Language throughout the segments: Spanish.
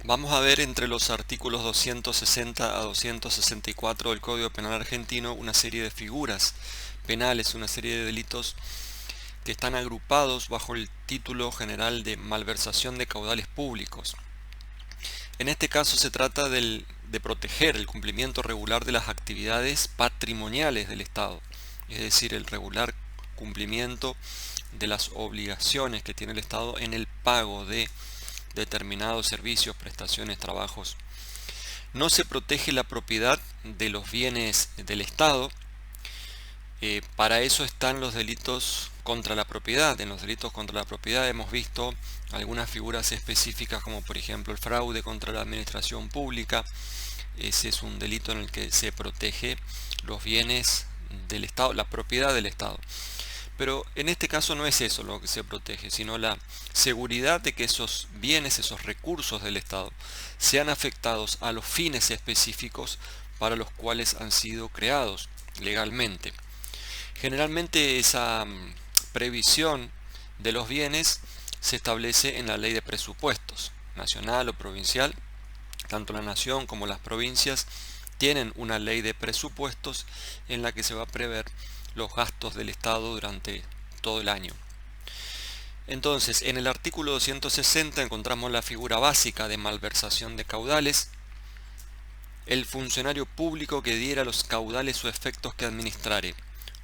Vamos a ver entre los artículos 260 a 264 del Código Penal argentino una serie de figuras penales, una serie de delitos que están agrupados bajo el título general de malversación de caudales públicos. En este caso se trata de proteger el cumplimiento regular de las actividades patrimoniales del Estado, es decir, el regular cumplimiento de las obligaciones que tiene el Estado en el pago de determinados servicios, prestaciones, trabajos. No se protege la propiedad de los bienes del Estado. Para eso están los delitos contra la propiedad. En los delitos contra la propiedad hemos visto algunas figuras específicas, como por ejemplo el fraude contra la administración pública. Ese es un delito en el que se protege los bienes del Estado, la propiedad del Estado. Pero en este caso no es eso lo que se protege, sino la seguridad de que esos bienes, esos recursos del Estado, sean afectados a los fines específicos para los cuales han sido creados legalmente. Generalmente esa previsión de los bienes se establece en la ley de presupuestos, nacional o provincial. Tanto la nación como las provincias tienen una ley de presupuestos en la que se va a prever los gastos del Estado durante todo el año. Entonces, en el artículo 260 encontramos la figura básica de malversación de caudales: el funcionario público que diera los caudales o efectos que administrare,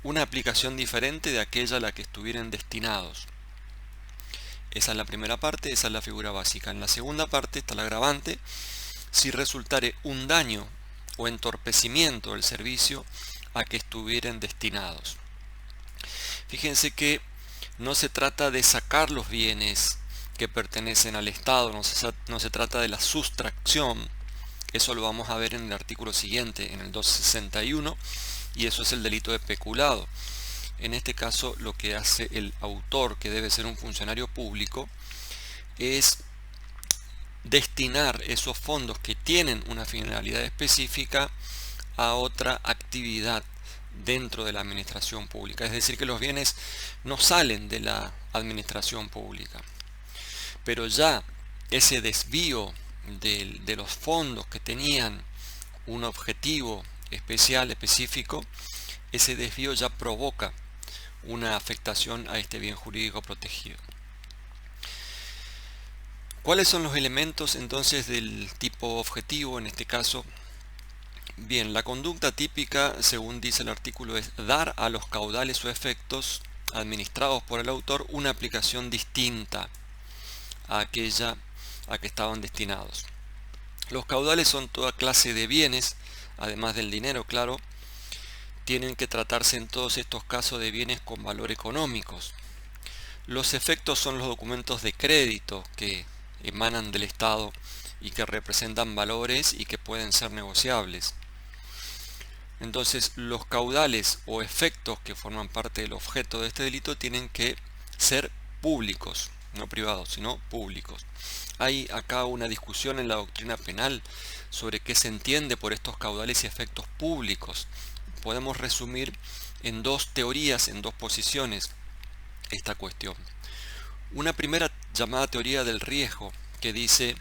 una aplicación diferente de aquella a la que estuvieran destinados. Esa es la primera parte, esa es la figura básica. En la segunda parte está el agravante: si resultare un daño o entorpecimiento del servicio a que estuvieran destinados. Fíjense que no se trata de sacar los bienes que pertenecen al Estado, no se trata de la sustracción. Eso lo vamos a ver en el artículo siguiente, en el 261, y eso es el delito de peculado. En este caso, lo que hace el autor, que debe ser un funcionario público, es destinar esos fondos que tienen una finalidad específica a otra actividad dentro de la administración pública. Es decir, que los bienes no salen de la administración pública, pero ya ese desvío de los fondos que tenían un objetivo especial, específico, ese desvío ya provoca una afectación a este bien jurídico protegido. ¿Cuáles son los elementos entonces del tipo objetivo en este caso? Bien, la conducta típica, según dice el artículo, es dar a los caudales o efectos administrados por el autor una aplicación distinta a aquella a que estaban destinados. Los caudales son toda clase de bienes, además del dinero, claro. Tienen que tratarse en todos estos casos de bienes con valor económicos. Los efectos son los documentos de crédito que emanan del Estado y que representan valores y que pueden ser negociables. Entonces, los caudales o efectos que forman parte del objeto de este delito tienen que ser públicos, no privados, sino públicos. Hay acá una discusión en la doctrina penal sobre qué se entiende por estos caudales y efectos públicos. Podemos resumir en dos teorías, en dos posiciones, esta cuestión. Una primera llamada teoría del riesgo, que dice: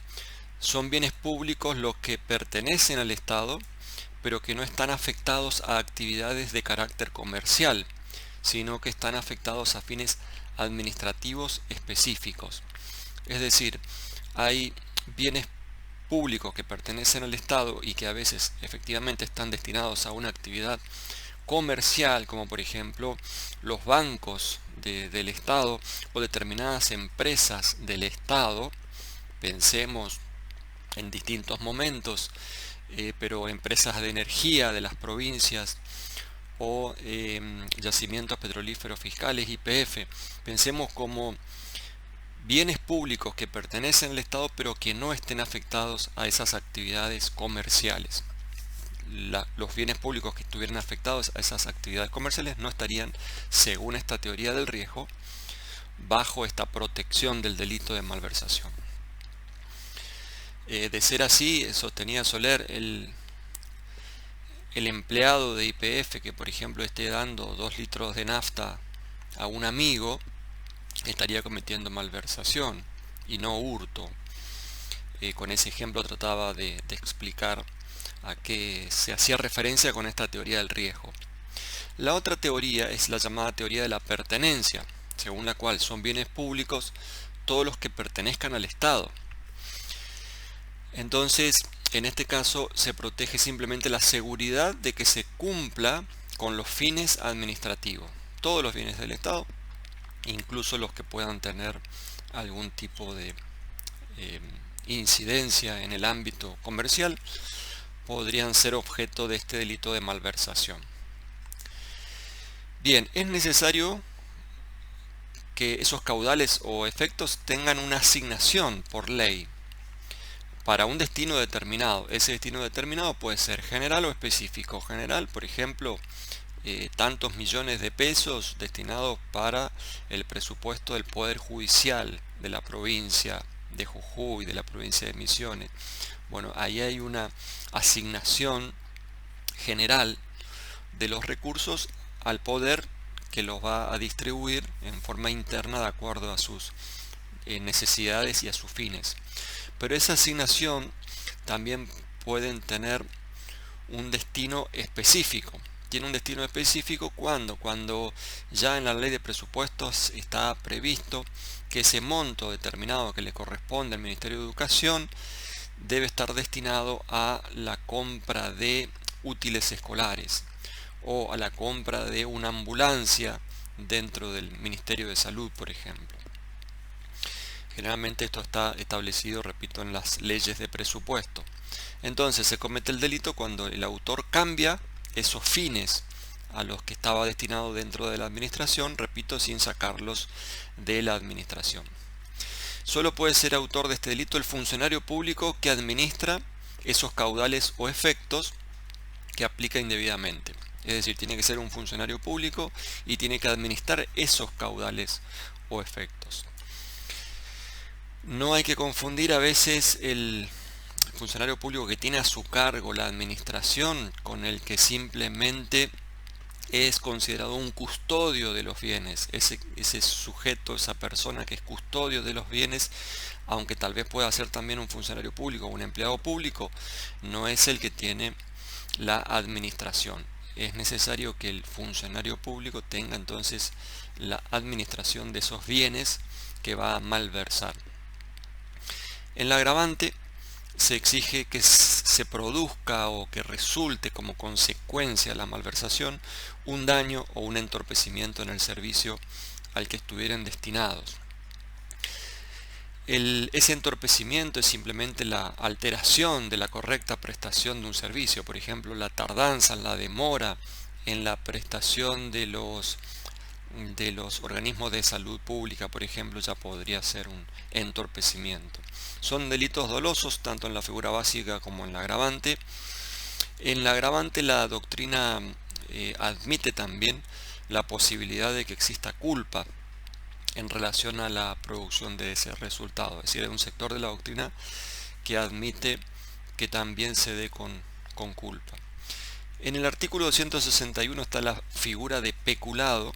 son bienes públicos los que pertenecen al Estado, pero que no están afectados a actividades de carácter comercial, sino que están afectados a fines administrativos específicos. Es decir, hay bienes públicos que pertenecen al Estado y que a veces efectivamente están destinados a una actividad comercial, como por ejemplo los bancos del Estado o determinadas empresas del Estado. Pensemos en distintos momentos, pero empresas de energía de las provincias o yacimientos petrolíferos fiscales, YPF. Pensemos como bienes públicos que pertenecen al Estado pero que no estén afectados a esas actividades comerciales. Los bienes públicos que estuvieran afectados a esas actividades comerciales no estarían, según esta teoría del riesgo, bajo esta protección del delito de malversación. De ser así, sostenía Soler, el empleado de YPF que por ejemplo esté dando 2 litros de nafta a un amigo estaría cometiendo malversación y no hurto. con ese ejemplo trataba de explicar a qué se hacía referencia con esta teoría del riesgo. La otra teoría es la llamada teoría de la pertenencia, según la cual son bienes públicos todos los que pertenezcan al Estado. Entonces, en este caso se protege simplemente la seguridad de que se cumpla con los fines administrativos. Todos los bienes del Estado, incluso los que puedan tener algún tipo de incidencia en el ámbito comercial, podrían ser objeto de este delito de malversación. Bien, es necesario que esos caudales o efectos tengan una asignación por ley para un destino determinado. Ese destino determinado puede ser general o específico. General, por ejemplo, tantos millones de pesos destinados para el presupuesto del Poder Judicial de la provincia de Jujuy, de la provincia de Misiones. Bueno, ahí hay una asignación general de los recursos al poder que los va a distribuir en forma interna de acuerdo a sus necesidades y a sus fines. Pero esa asignación también pueden tener un destino específico. Tiene un destino específico cuando ya en la ley de presupuestos está previsto que ese monto determinado que le corresponde al Ministerio de Educación debe estar destinado a la compra de útiles escolares o a la compra de una ambulancia dentro del Ministerio de Salud, por ejemplo. Generalmente esto está establecido, repito, en las leyes de presupuesto. Entonces se comete el delito cuando el autor cambia esos fines a los que estaba destinado dentro de la administración, repito, sin sacarlos de la administración. Solo puede ser autor de este delito el funcionario público que administra esos caudales o efectos que aplica indebidamente. Es decir, tiene que ser un funcionario público y tiene que administrar esos caudales o efectos. No hay que confundir a veces el funcionario público que tiene a su cargo la administración con el que simplemente es considerado un custodio de los bienes. Ese sujeto, esa persona que es custodio de los bienes, aunque tal vez pueda ser también un funcionario público o un empleado público, no es el que tiene la administración. Es necesario que el funcionario público tenga entonces la administración de esos bienes que va a malversar. En la agravante se exige que se produzca o que resulte como consecuencia de la malversación un daño o un entorpecimiento en el servicio al que estuvieran destinados. Ese entorpecimiento es simplemente la alteración de la correcta prestación de un servicio, por ejemplo, la tardanza, la demora en la prestación de los organismos de salud pública, por ejemplo, ya podría ser un entorpecimiento. Son delitos dolosos tanto en la figura básica como en la agravante. En la agravante la doctrina admite también la posibilidad de que exista culpa en relación a la producción de ese resultado. Es decir, hay un sector de la doctrina que admite que también se dé con culpa. En el artículo 261 está la figura de peculado,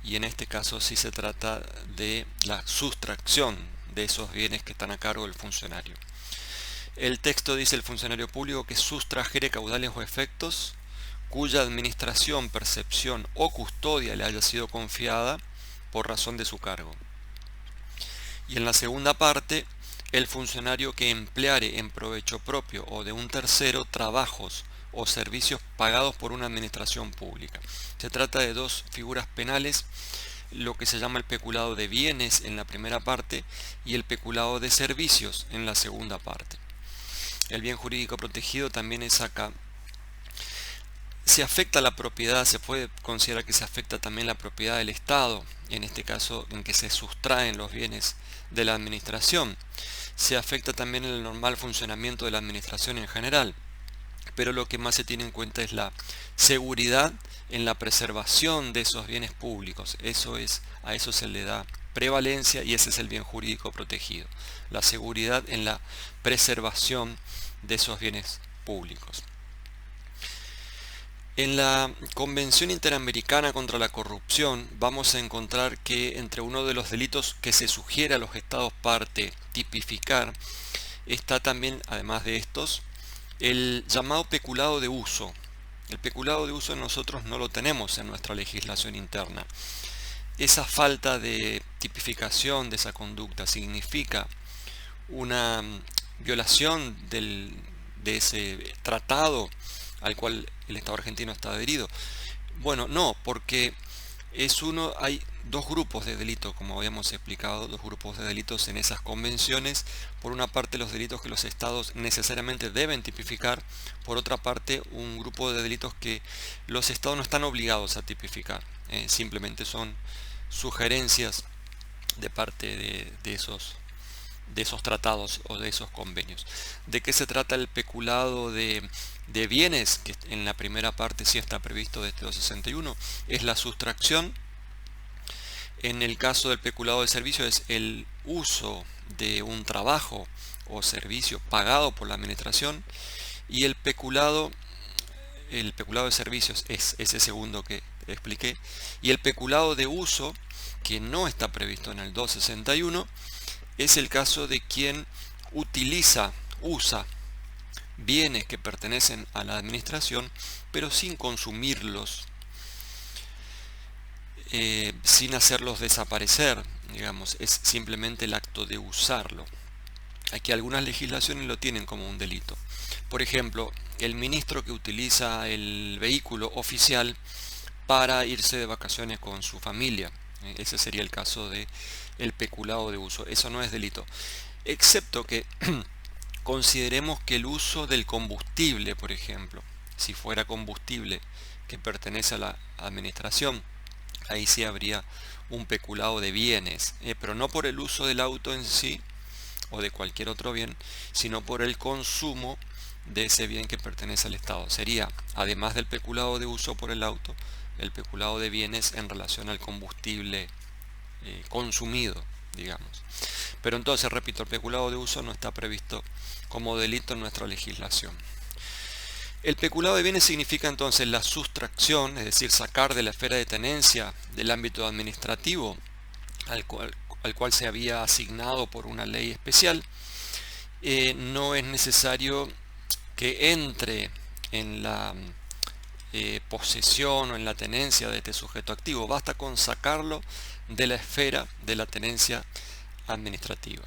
y en este caso sí se trata de la sustracción de esos bienes que están a cargo del funcionario. El texto dice: el funcionario público que sustrajere caudales o efectos cuya administración, percepción o custodia le haya sido confiada por razón de su cargo. Y en la segunda parte, el funcionario que empleare en provecho propio o de un tercero trabajos o servicios pagados por una administración pública. Se trata de dos figuras penales, lo que se llama el peculado de bienes en la primera parte y el peculado de servicios en la segunda parte. El bien jurídico protegido también es acá. Se afecta la propiedad, se puede considerar que se afecta también la propiedad del Estado, en este caso en que se sustraen los bienes de la administración. Se afecta también el normal funcionamiento de la administración en general, pero lo que más se tiene en cuenta es la seguridad en la preservación de esos bienes públicos. A eso se le da prevalencia y ese es el bien jurídico protegido, la seguridad en la preservación de esos bienes públicos. En la Convención Interamericana contra la Corrupción vamos a encontrar que entre uno de los delitos que se sugiere a los Estados parte tipificar está también, además de estos, el llamado peculado de uso. El peculado de uso nosotros no lo tenemos en nuestra legislación interna. Esa falta de tipificación de esa conducta significa una violación de ese tratado al cual el Estado argentino está adherido. Bueno, no, porque hay dos grupos de delitos, como habíamos explicado, dos grupos de delitos en esas convenciones. Por una parte, los delitos que los estados necesariamente deben tipificar. Por otra parte, un grupo de delitos que los estados no están obligados a tipificar. Simplemente son sugerencias de parte de esos tratados o de esos convenios. ¿De qué se trata el peculado de bienes? Que en la primera parte sí está previsto desde 261. Es la sustracción. En el caso del peculado de servicio es el uso de un trabajo o servicio pagado por la administración. Y el peculado de servicios es ese segundo que expliqué. Y el peculado de uso, que no está previsto en el 261, es el caso de quien usa bienes que pertenecen a la administración, pero sin consumirlos, sin hacerlos desaparecer, digamos, es simplemente el acto de usarlo. Aquí algunas legislaciones lo tienen como un delito. Por ejemplo, el ministro que utiliza el vehículo oficial para irse de vacaciones con su familia. Ese sería el caso de el peculado de uso. Eso no es delito, excepto que consideremos que el uso del combustible, por ejemplo, si fuera combustible que pertenece a la administración, ahí sí habría un peculado de bienes, pero no por el uso del auto en sí o de cualquier otro bien, sino por el consumo de ese bien que pertenece al Estado. Sería, además del peculado de uso por el auto, el peculado de bienes en relación al combustible consumido, digamos. Pero entonces, repito, el peculado de uso no está previsto como delito en nuestra legislación. El peculado de bienes significa entonces la sustracción, es decir, sacar de la esfera de tenencia del ámbito administrativo al cual se había asignado por una ley especial. No es necesario que entre en la posesión o en la tenencia de este sujeto activo, basta con sacarlo de la esfera de la tenencia administrativa.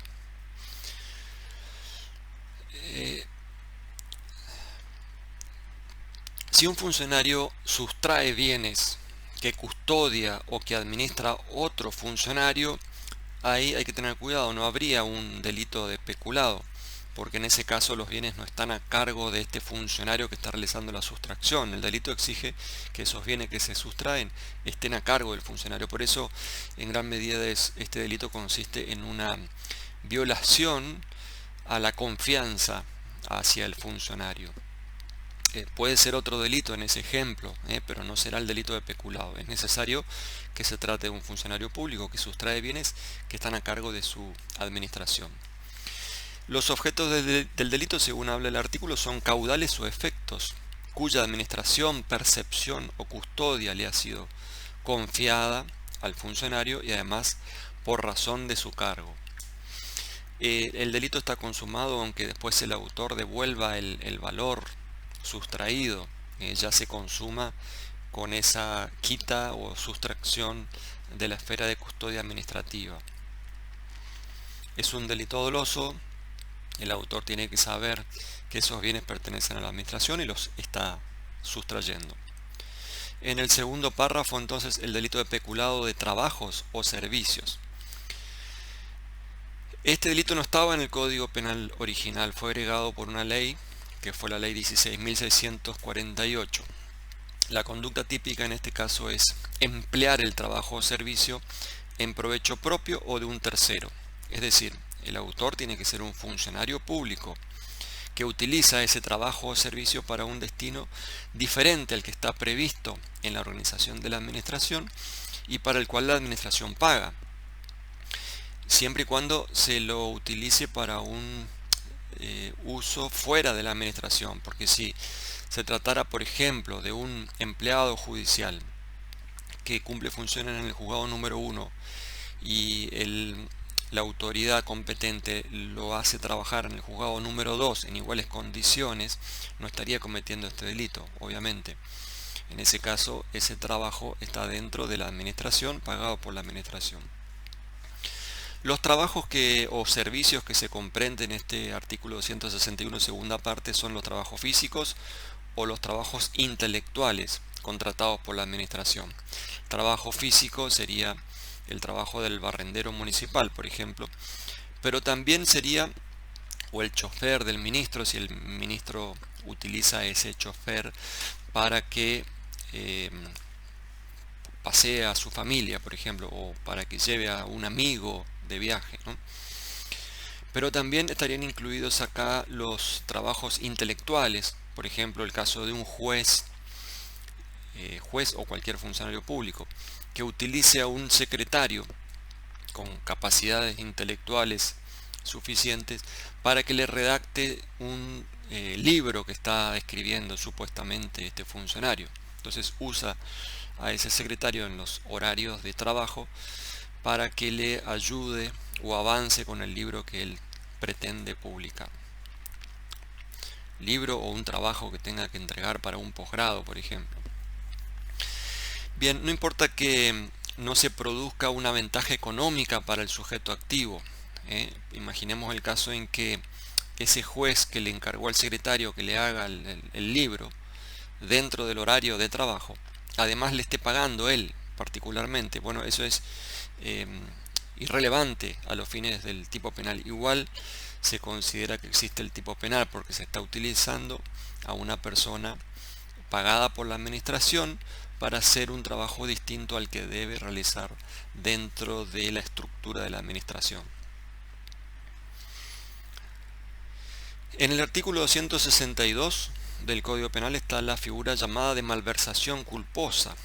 Si un funcionario sustrae bienes que custodia o que administra otro funcionario, ahí hay que tener cuidado, no habría un delito de peculado, porque en ese caso los bienes no están a cargo de este funcionario que está realizando la sustracción. El delito exige que esos bienes que se sustraen estén a cargo del funcionario. Por eso, en gran medida, este delito consiste en una violación a la confianza hacia el funcionario. Puede ser otro delito en ese ejemplo, pero no será el delito de peculado. Es necesario que se trate de un funcionario público que sustrae bienes que están a cargo de su administración. Los objetos del delito, según habla el artículo, son caudales o efectos cuya administración, percepción o custodia le ha sido confiada al funcionario y además por razón de su cargo. El delito está consumado aunque después el autor devuelva el valor sustraído, ya se consuma con esa quita o sustracción de la esfera de custodia administrativa. Es un delito doloso. El autor tiene que saber que esos bienes pertenecen a la administración y los está sustrayendo. En el segundo párrafo, entonces, el delito de peculado de trabajos o servicios. Este delito no estaba en el Código Penal original, fue agregado por una ley que fue la ley 16.648. La conducta típica en este caso es emplear el trabajo o servicio en provecho propio o de un tercero. Es decir, el autor tiene que ser un funcionario público que utiliza ese trabajo o servicio para un destino diferente al que está previsto en la organización de la administración y para el cual la administración paga, siempre y cuando se lo utilice para un uso fuera de la administración. Porque si se tratara, por ejemplo, de un empleado judicial que cumple funciones en el juzgado número 1 y el la autoridad competente lo hace trabajar en el juzgado número 2 en iguales condiciones, no estaría cometiendo este delito, obviamente. En ese caso, ese trabajo está dentro de la administración, pagado por la administración. Los trabajos o servicios que se comprenden en este artículo 261 segunda parte son los trabajos físicos o los trabajos intelectuales contratados por la administración. Trabajo físico sería el trabajo del barrendero municipal, por ejemplo, pero también sería o el chofer del ministro, si el ministro utiliza ese chofer para que pasee a su familia, por ejemplo, o para que lleve a un amigo de viaje, ¿no? Pero también estarían incluidos acá los trabajos intelectuales, por ejemplo, el caso de un juez o cualquier funcionario público que utilice a un secretario con capacidades intelectuales suficientes para que le redacte un libro que está escribiendo supuestamente este funcionario. Entonces usa a ese secretario en los horarios de trabajo para que le ayude o avance con el libro que él pretende publicar. Libro o un trabajo que tenga que entregar para un posgrado, por ejemplo. Bien, no importa que no se produzca una ventaja económica para el sujeto activo. Imaginemos el caso en que ese juez que le encargó al secretario que le haga el libro dentro del horario de trabajo, además le esté pagando él particularmente. Bueno, eso es irrelevante a los fines del tipo penal. Igual se considera que existe el tipo penal porque se está utilizando a una persona pagada por la administración para hacer un trabajo distinto al que debe realizar dentro de la estructura de la administración. En el artículo 262 del Código Penal está la figura llamada de malversación culposa.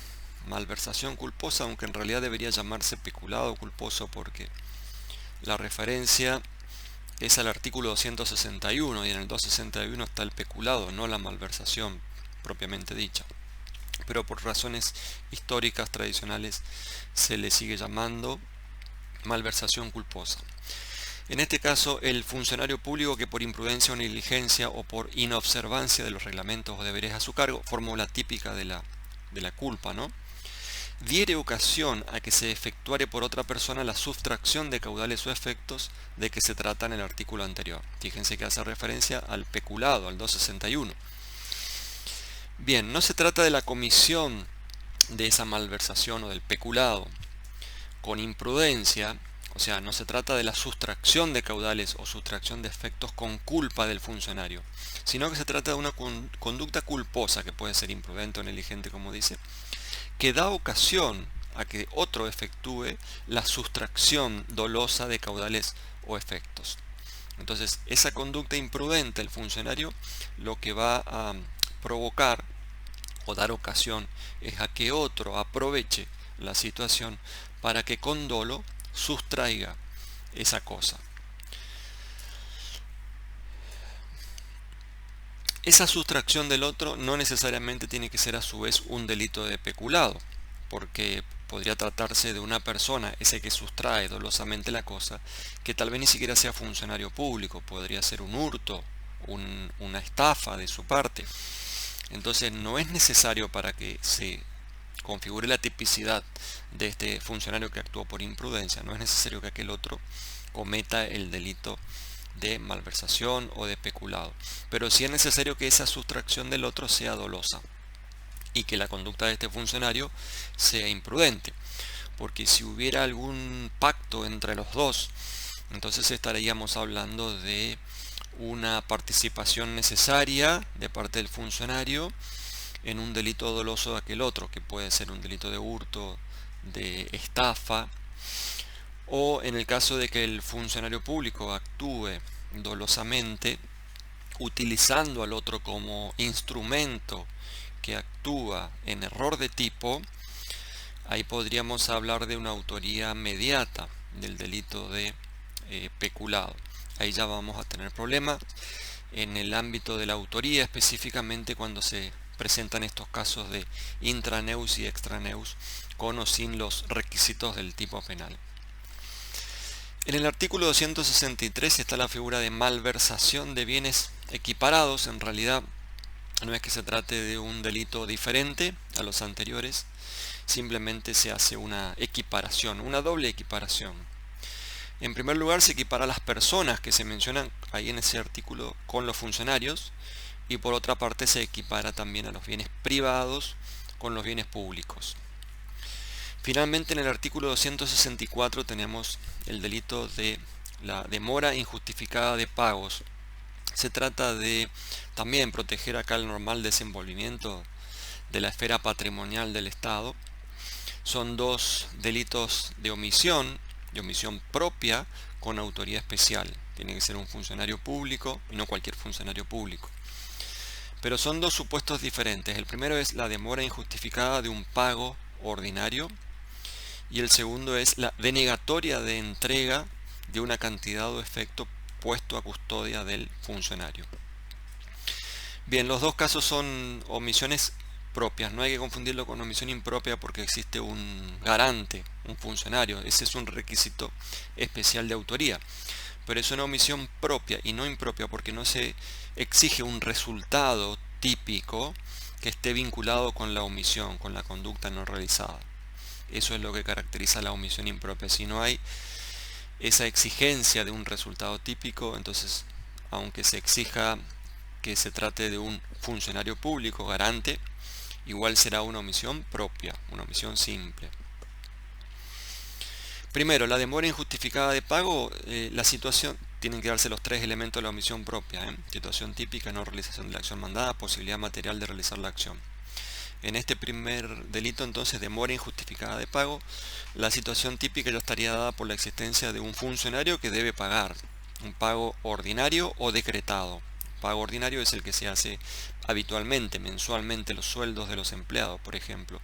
Malversación culposa, aunque en realidad debería llamarse peculado culposo porque la referencia es al artículo 261 y en el 261 está el peculado, no la malversación propiamente dicha. Pero por razones históricas tradicionales se le sigue llamando malversación culposa. En este caso, el funcionario público que por imprudencia o negligencia o por inobservancia de los reglamentos o deberes a su cargo, fórmula típica de la culpa, ¿no?, diere ocasión a que se efectuare por otra persona la sustracción de caudales o efectos de que se trata en el artículo anterior. Fíjense que hace referencia al peculado, al 261. Bien, no se trata de la comisión de esa malversación o del peculado con imprudencia, o sea, no se trata de la sustracción de caudales o sustracción de efectos con culpa del funcionario, sino que se trata de una conducta culposa, que puede ser imprudente o negligente, como dice, que da ocasión a que otro efectúe la sustracción dolosa de caudales o efectos. Entonces, esa conducta imprudente del funcionario lo que va a provocar o dar ocasión es a que otro aproveche la situación para que con dolo sustraiga esa cosa. Esa sustracción del otro no necesariamente tiene que ser a su vez un delito de peculado, porque podría tratarse de una persona, ese que sustrae dolosamente la cosa, que tal vez ni siquiera sea funcionario público, podría ser un hurto, una estafa de su parte. Entonces no es necesario, para que se configure la tipicidad de este funcionario que actuó por imprudencia, no es necesario que aquel otro cometa el delito de malversación o de peculado, pero sí es necesario que esa sustracción del otro sea dolosa y que la conducta de este funcionario sea imprudente, porque si hubiera algún pacto entre los dos, entonces estaríamos hablando de una participación necesaria de parte del funcionario en un delito doloso de aquel otro, que puede ser un delito de hurto, de estafa, o en el caso de que el funcionario público actúe dolosamente utilizando al otro como instrumento que actúa en error de tipo, ahí podríamos hablar de una autoría mediata del delito de peculado. Ahí ya vamos a tener problemas en el ámbito de la autoría, específicamente cuando se presentan estos casos de intraneus y extraneus, con o sin los requisitos del tipo penal. En el artículo 263 está la figura de malversación de bienes equiparados. En realidad no es que se trate de un delito diferente a los anteriores, simplemente se hace una equiparación, una doble equiparación. En primer lugar, se equipara a las personas que se mencionan ahí en ese artículo con los funcionarios, y por otra parte se equipara también a los bienes privados con los bienes públicos. Finalmente, en el artículo 264 tenemos el delito de la demora injustificada de pagos. Se trata de también proteger acá el normal desenvolvimiento de la esfera patrimonial del Estado. Son dos delitos de omisión propia con autoría especial. Tiene que ser un funcionario público y no cualquier funcionario público. Pero son dos supuestos diferentes. El primero es la demora injustificada de un pago ordinario y el segundo es la denegatoria de entrega de una cantidad o efecto puesto a custodia del funcionario. Bien, los dos casos son omisiones propias. No hay que confundirlo con omisión impropia porque existe un garante, un funcionario. Ese es un requisito especial de autoría. Pero es una omisión propia y no impropia porque no se exige un resultado típico que esté vinculado con la omisión, con la conducta no realizada. Eso es lo que caracteriza la omisión impropia. Si no hay esa exigencia de un resultado típico, entonces, aunque se exija que se trate de un funcionario público garante, igual será una omisión propia, una omisión simple. Primero, la demora injustificada de pago, la situación, tienen que darse los tres elementos de la omisión propia. Situación típica, no realización de la acción mandada, posibilidad material de realizar la acción. En este primer delito, entonces, demora injustificada de pago, la situación típica ya estaría dada por la existencia de un funcionario que debe pagar un pago ordinario o decretado. Pago ordinario es el que se hace habitualmente, mensualmente, los sueldos de los empleados, por ejemplo.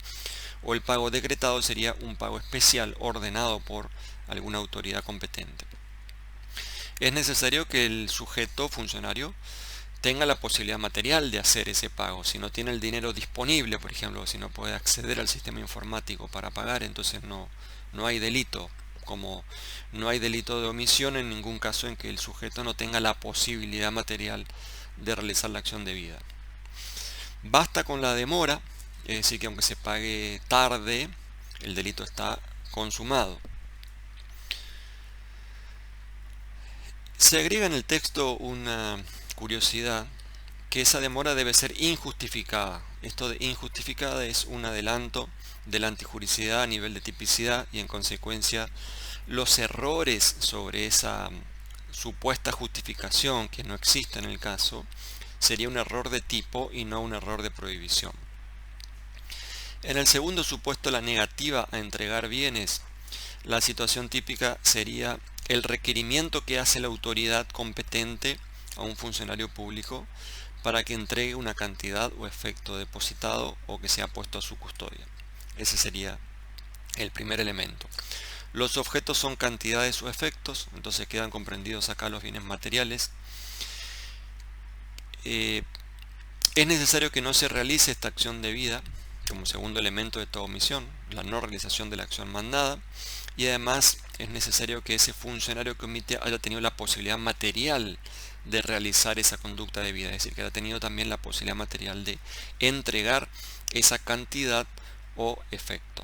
O el pago decretado sería un pago especial ordenado por alguna autoridad competente. Es necesario que el sujeto funcionario tenga la posibilidad material de hacer ese pago. Si no tiene el dinero disponible, por ejemplo, si no puede acceder al sistema informático para pagar, entonces no hay delito. Como no hay delito de omisión en ningún caso en que el sujeto no tenga la posibilidad material de realizar la acción debida. Basta con la demora, es decir, que aunque se pague tarde, el delito está consumado. Se agrega en el texto una curiosidad, que esa demora debe ser injustificada. Esto de injustificada es un adelanto de la antijuricidad a nivel de tipicidad y en consecuencia los errores sobre esa supuesta justificación que no existe en el caso sería un error de tipo y no un error de prohibición. En el segundo supuesto, la negativa a entregar bienes, la situación típica sería el requerimiento que hace la autoridad competente a un funcionario público para que entregue una cantidad o efecto depositado o que sea puesto a su custodia. Ese sería el primer elemento. Los objetos son cantidades o efectos, entonces quedan comprendidos acá los bienes materiales. Es necesario que no se realice esta acción debida como segundo elemento de toda omisión, la no realización de la acción mandada, y además es necesario que ese funcionario que omite haya tenido la posibilidad material de realizar esa conducta debida, es decir, que haya tenido también la posibilidad material de entregar esa cantidad o efecto.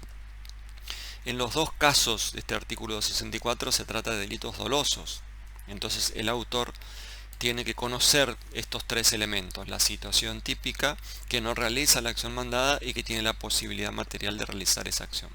En los dos casos de este artículo 64 se trata de delitos dolosos, entonces el autor tiene que conocer estos tres elementos: la situación típica, que no realiza la acción mandada y que tiene la posibilidad material de realizar esa acción.